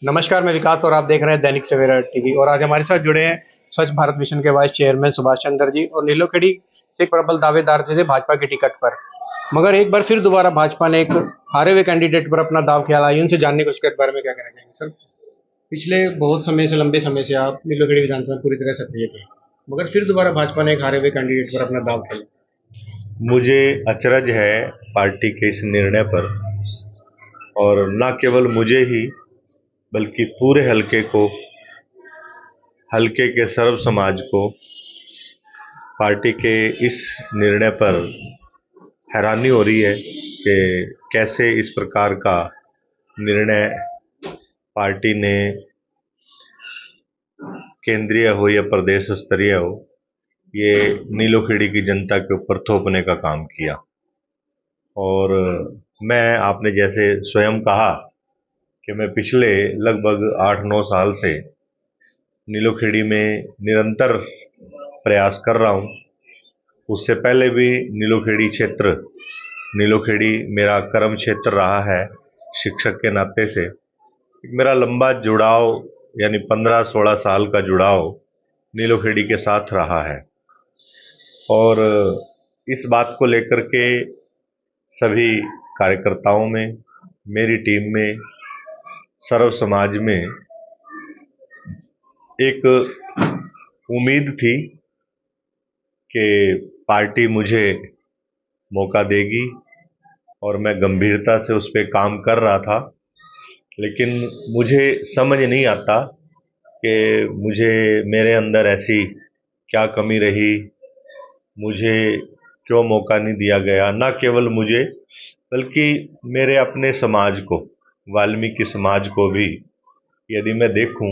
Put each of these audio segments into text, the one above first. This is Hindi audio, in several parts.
नमस्कार, मैं विकास और आप देख रहे हैं दैनिक सवेरा टीवी। और आज हमारे साथ जुड़े हैं स्वच्छ भारत मिशन के वाइस चेयरमैन सुभाष चंद्र जी और नीलोखेड़ी से प्रबल दावेदार थे भाजपा की टिकट पर। मगर एक बार फिर दोबारा भाजपा ने एक हारे हुए कैंडिडेट पर अपना दाव खेला। आइए उनसे जानने को उसके बारे में क्या कहना चाहेंगे सर। पिछले बहुत समय से, लंबे समय से आप नीलोखेड़ी विधानसभा में पूरी तरह सक्रिय थे, मगर फिर दोबारा भाजपा ने एक हारे हुए कैंडिडेट पर अपना दाव खेला। मुझे अचरज है पार्टी के इस निर्णय पर, और न केवल मुझे ही बल्कि पूरे हलके के सर्व समाज को पार्टी के इस निर्णय पर हैरानी हो रही है कि कैसे इस प्रकार का निर्णय पार्टी ने केंद्रीय हो या प्रदेश स्तरीय हो, ये नीलोखेड़ी की जनता के ऊपर थोपने का काम किया। और मैं, आपने जैसे स्वयं कहा कि मैं पिछले लगभग 8-9 साल से नीलोखेड़ी में निरंतर प्रयास कर रहा हूँ। उससे पहले भी नीलोखेड़ी मेरा कर्म क्षेत्र रहा है। शिक्षक के नाते से मेरा लंबा जुड़ाव, यानी 15-16 साल का जुड़ाव नीलोखेड़ी के साथ रहा है। और इस बात को लेकर के सभी कार्यकर्ताओं में, मेरी टीम में, सर्व समाज में एक उम्मीद थी कि पार्टी मुझे मौका देगी, और मैं गंभीरता से उस पर काम कर रहा था। लेकिन मुझे समझ नहीं आता कि मेरे अंदर ऐसी क्या कमी रही, मुझे क्यों मौका नहीं दिया गया। न केवल मुझे बल्कि मेरे अपने समाज को, वाल्मीकि समाज को भी यदि मैं देखूं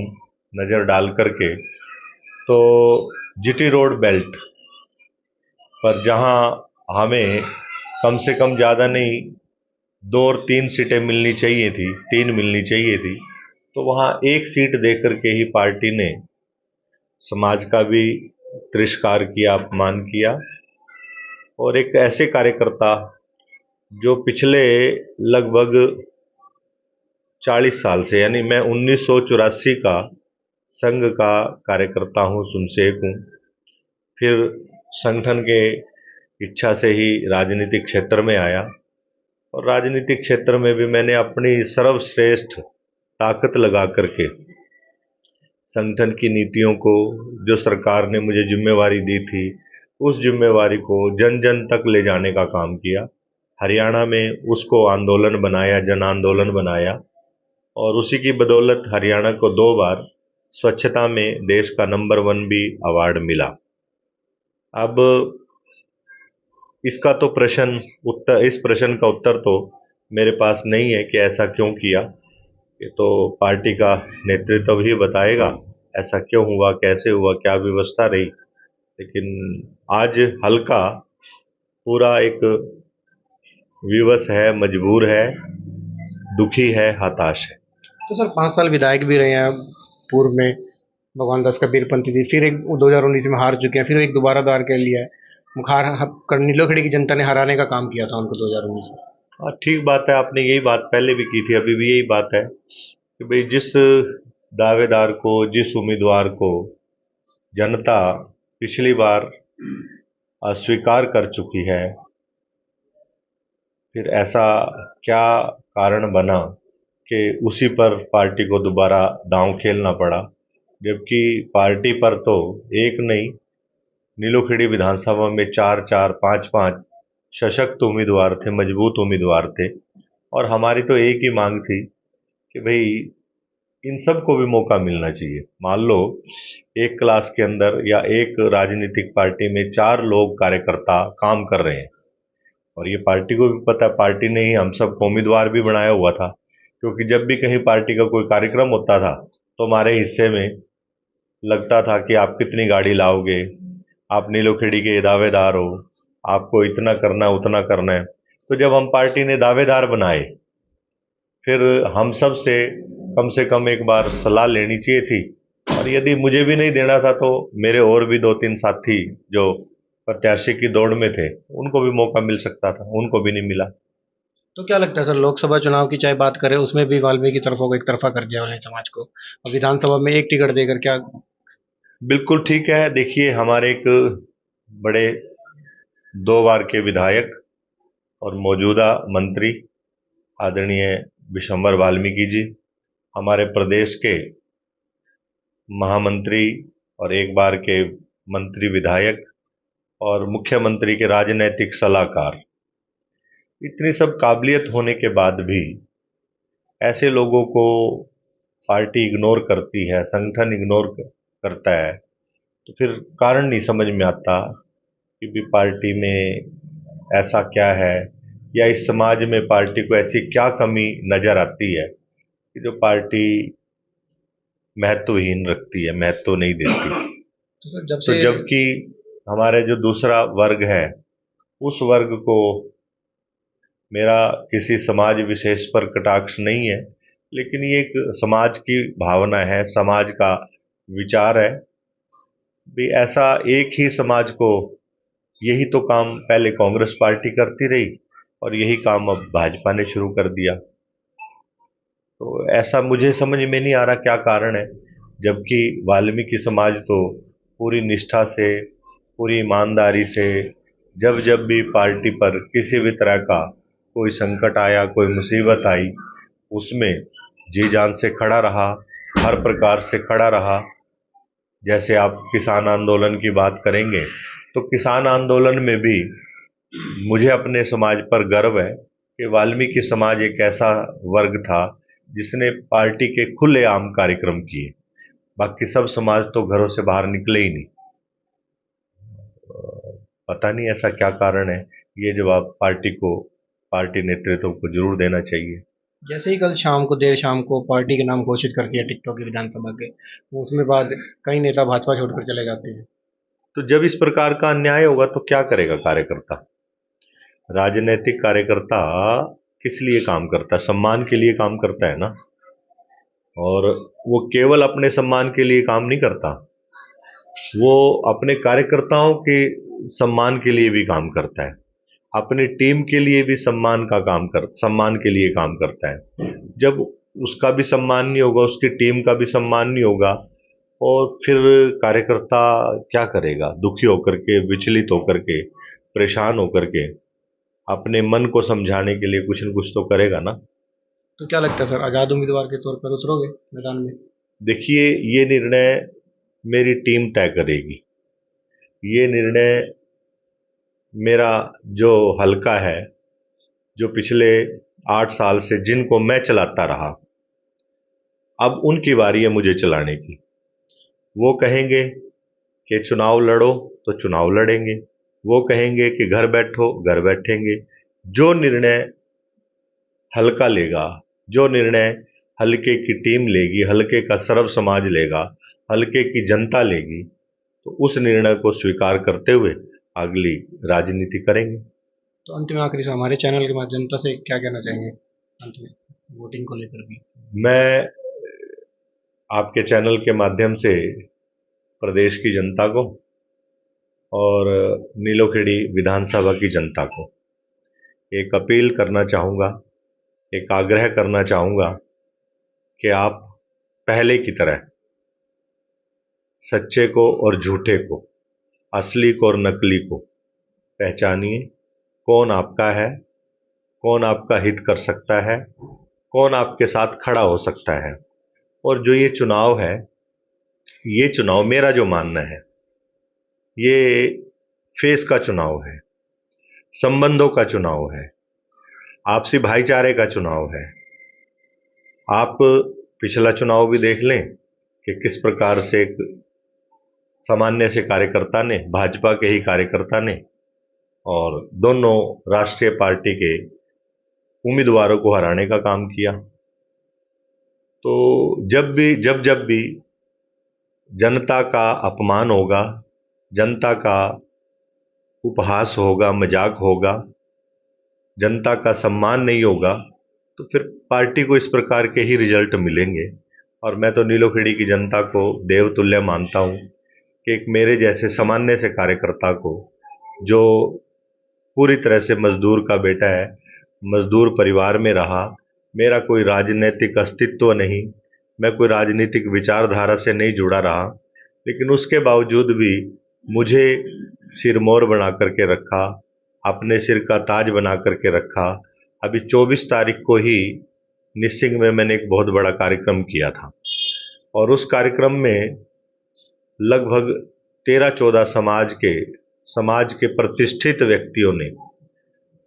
नज़र डाल करके, तो जीटी रोड बेल्ट पर जहां हमें कम से कम ज़्यादा नहीं 2 और 3 सीटें मिलनी चाहिए थी, 3 मिलनी चाहिए थी, तो वहां 1 सीट देकर के ही पार्टी ने समाज का भी तिरस्कार किया, अपमान किया। और एक ऐसे कार्यकर्ता जो पिछले लगभग 40 साल से, यानी मैं 1984 का संघ का कार्यकर्ता हूँ, सुनसेक हूँ। फिर संगठन के इच्छा से ही राजनीतिक क्षेत्र में आया, और राजनीतिक क्षेत्र में भी मैंने अपनी सर्वश्रेष्ठ ताकत लगा करके संगठन की नीतियों को, जो सरकार ने मुझे जिम्मेवारी दी थी, उस जिम्मेवारी को जन जन तक ले जाने का काम किया। हरियाणा में उसको आंदोलन बनाया, जन आंदोलन बनाया, और उसी की बदौलत हरियाणा को 2 बार स्वच्छता में देश का नंबर 1 भी अवार्ड मिला। अब इसका तो इस प्रश्न का उत्तर तो मेरे पास नहीं है कि ऐसा क्यों किया। ये तो पार्टी का नेतृत्व ही बताएगा ऐसा क्यों हुआ, कैसे हुआ, क्या व्यवस्था रही। लेकिन आज हल्का पूरा एक विवश है, मजबूर है, दुखी है, हताश है। तो सर 5 साल विधायक भी रहे हैं पूर्व में। भगवान दास का वीरपंथी थी, फिर एक 2019 में हार चुके हैं, फिर एक दोबारा दार के लिए नीलोखेड़ी की जनता ने हराने का काम किया था उनको 2019 में। हाँ, ठीक बात है। आपने यही बात पहले भी की थी, अभी भी यही बात है कि भाई जिस दावेदार को, जिस उम्मीदवार को जनता पिछली बार अस्वीकार कर चुकी है, फिर ऐसा क्या कारण बना कि उसी पर पार्टी को दोबारा दांव खेलना पड़ा। जबकि पार्टी पर तो एक नहीं, नीलोखेड़ी विधानसभा में 4-4, 5-5 सशक्त उम्मीदवार थे, मजबूत उम्मीदवार थे। और हमारी तो एक ही मांग थी कि भाई इन सबको भी मौका मिलना चाहिए। मान लो एक क्लास के अंदर या एक राजनीतिक पार्टी में 4 लोग कार्यकर्ता काम कर रहे हैं, और ये पार्टी को भी पता है, पार्टी ने ही हम सबको उम्मीदवार भी बनाया हुआ था। क्योंकि जब भी कहीं पार्टी का कोई कार्यक्रम होता था तो हमारे हिस्से में लगता था कि आप कितनी गाड़ी लाओगे, आप नीलोखेड़ी के दावेदार हो, आपको इतना करना है, उतना करना है। तो जब हम पार्टी ने दावेदार बनाए, फिर हम सब से कम एक बार सलाह लेनी चाहिए थी। और यदि मुझे भी नहीं देना था तो मेरे और भी 2-3 साथी जो प्रत्याशी की दौड़ में थे, उनको भी मौका मिल सकता था, उनको भी नहीं मिला। तो क्या लगता है सर, लोकसभा चुनाव की चाहे बात करें, उसमें भी वाल्मीकि तरफों को एक तरफा कर दिया वाल्मीकि समाज को, और विधानसभा में एक टिकट देकर क्या? बिल्कुल ठीक है। देखिए, हमारे एक बड़े 2 बार के विधायक और मौजूदा मंत्री आदरणीय विशंबर वाल्मीकि जी, हमारे प्रदेश के महामंत्री और 1 बार के मंत्री विधायक और मुख्यमंत्री के राजनैतिक सलाहकार, इतनी सब काबिलियत होने के बाद भी ऐसे लोगों को पार्टी इग्नोर करती है, संगठन इग्नोर करता है, तो फिर कारण नहीं समझ में आता कि भी पार्टी में ऐसा क्या है, या इस समाज में पार्टी को ऐसी क्या कमी नजर आती है कि जो पार्टी महत्वहीन रखती है, महत्व नहीं देती। तो सर, जब तो से जबकि हमारे जो दूसरा वर्ग है, उस वर्ग को, मेरा किसी समाज विशेष पर कटाक्ष नहीं है, लेकिन ये एक समाज की भावना है, समाज का विचार है भी ऐसा एक ही समाज को, यही तो काम पहले कांग्रेस पार्टी करती रही और यही काम अब भाजपा ने शुरू कर दिया। तो ऐसा मुझे समझ में नहीं आ रहा क्या कारण है, जबकि वाल्मीकि समाज तो पूरी निष्ठा से, पूरी ईमानदारी से, जब जब भी पार्टी पर किसी भी तरह का कोई संकट आया, कोई मुसीबत आई, उसमें जी जान से खड़ा रहा, हर प्रकार से खड़ा रहा। जैसे आप किसान आंदोलन की बात करेंगे, तो किसान आंदोलन में भी मुझे अपने समाज पर गर्व है कि वाल्मीकि समाज एक ऐसा वर्ग था जिसने पार्टी के खुलेआम कार्यक्रम किए। बाकी सब समाज तो घरों से बाहर निकले ही नहीं। पता नहीं ऐसा क्या कारण है, ये जवाब पार्टी को, पार्टी नेतृत्व को जरूर देना चाहिए। जैसे ही कल शाम को, देर शाम को पार्टी के नाम घोषित कर दिया टिकटॉक की विधानसभा के, वो उसमें बाद कई नेता भाजपा छोड़कर चले जाते हैं। तो जब इस प्रकार का अन्याय होगा तो क्या करेगा कार्यकर्ता? राजनीतिक कार्यकर्ता किस लिए काम करता है? सम्मान के लिए काम करता है ना। और वो केवल अपने सम्मान के लिए काम नहीं करता, वो अपने कार्यकर्ताओं के सम्मान के लिए भी काम करता है, अपनी टीम के लिए भी सम्मान के लिए काम करता है। जब उसका भी सम्मान नहीं होगा, उसकी टीम का भी सम्मान नहीं होगा, और फिर कार्यकर्ता क्या करेगा? दुखी होकर के, विचलित होकर के, परेशान होकर के अपने मन को समझाने के लिए कुछ न कुछ तो करेगा ना। तो क्या लगता है सर, आज़ाद उम्मीदवार के तौर पर उतरोगे मैदान में? देखिए, ये निर्णय मेरी टीम तय करेगी। ये निर्णय मेरा जो हलका है, जो पिछले 8 साल से जिनको मैं चलाता रहा, अब उनकी बारी है मुझे चलाने की। वो कहेंगे कि चुनाव लड़ो तो चुनाव लड़ेंगे, वो कहेंगे कि घर बैठो, घर बैठेंगे। जो निर्णय हल्का लेगा, जो निर्णय हल्के की टीम लेगी, हल्के का सर्व समाज लेगा, हल्के की जनता लेगी, तो उस निर्णय को स्वीकार करते हुए अगली राजनीति करेंगे। तो अंत में आखिरी से हमारे चैनल के माध्यम जनता से क्या कहना चाहेंगे अंत में, वोटिंग को लेकर भी? मैं आपके चैनल के माध्यम से प्रदेश की जनता को और नीलोखेड़ी विधानसभा की जनता को एक अपील करना चाहूँगा, एक आग्रह करना चाहूँगा कि आप पहले की तरह सच्चे को और झूठे को, असली को और नकली को पहचानिए। कौन आपका है, कौन आपका हित कर सकता है, कौन आपके साथ खड़ा हो सकता है। और जो ये चुनाव है, ये चुनाव मेरा जो मानना है, ये फेस का चुनाव है, संबंधों का चुनाव है, आपसी भाईचारे का चुनाव है। आप पिछला चुनाव भी देख लें कि किस प्रकार से एक सामान्य से कार्यकर्ता ने, भाजपा के ही कार्यकर्ता ने, और दोनों राष्ट्रीय पार्टी के उम्मीदवारों को हराने का काम किया। तो जब भी जनता का अपमान होगा, जनता का उपहास होगा, मजाक होगा, जनता का सम्मान नहीं होगा, तो फिर पार्टी को इस प्रकार के ही रिजल्ट मिलेंगे। और मैं तो नीलोखेड़ी की जनता को देवतुल्य मानता हूँ कि एक मेरे जैसे सामान्य से कार्यकर्ता को, जो पूरी तरह से मजदूर का बेटा है, मजदूर परिवार में रहा, मेरा कोई राजनीतिक अस्तित्व नहीं, मैं कोई राजनीतिक विचारधारा से नहीं जुड़ा रहा, लेकिन उसके बावजूद भी मुझे सिरमौर बना करके रखा, अपने सिर का ताज बना करके रखा। अभी 24 तारीख को ही निस्सिंग में मैंने एक बहुत बड़ा कार्यक्रम किया था और उस कार्यक्रम में लगभग 13-14 समाज के प्रतिष्ठित व्यक्तियों ने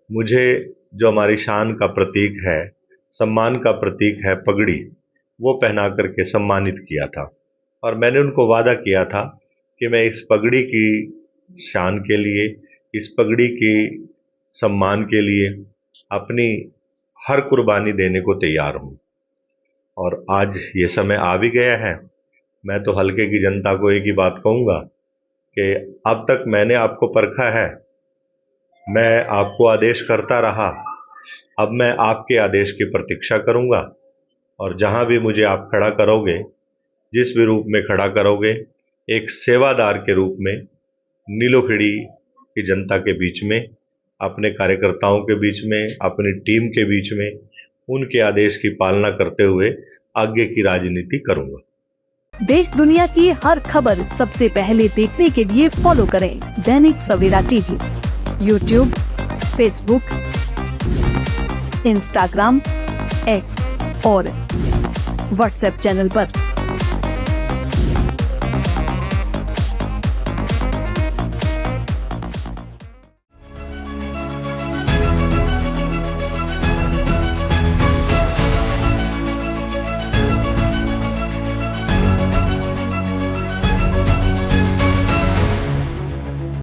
मुझे, जो हमारी शान का प्रतीक है, सम्मान का प्रतीक है पगड़ी, वो पहना करके सम्मानित किया था। और मैंने उनको वादा किया था कि मैं इस पगड़ी की शान के लिए, इस पगड़ी की सम्मान के लिए अपनी हर कुर्बानी देने को तैयार हूँ। और आज ये समय आ भी गया है। मैं तो हल्के की जनता को एक ही बात कहूँगा कि अब तक मैंने आपको परखा है, मैं आपको आदेश करता रहा, अब मैं आपके आदेश की प्रतीक्षा करूँगा। और जहाँ भी मुझे आप खड़ा करोगे, जिस भी रूप में खड़ा करोगे, एक सेवादार के रूप में नीलोखेड़ी की जनता के बीच में, अपने कार्यकर्ताओं के बीच में, अपनी टीम के बीच में उनके आदेश की पालना करते हुए आगे की राजनीति करूँगा। देश दुनिया की हर खबर सबसे पहले देखने के लिए फॉलो करें Dainik Savera TV, YouTube, Facebook, Instagram, X और व्हाट्सएप चैनल पर।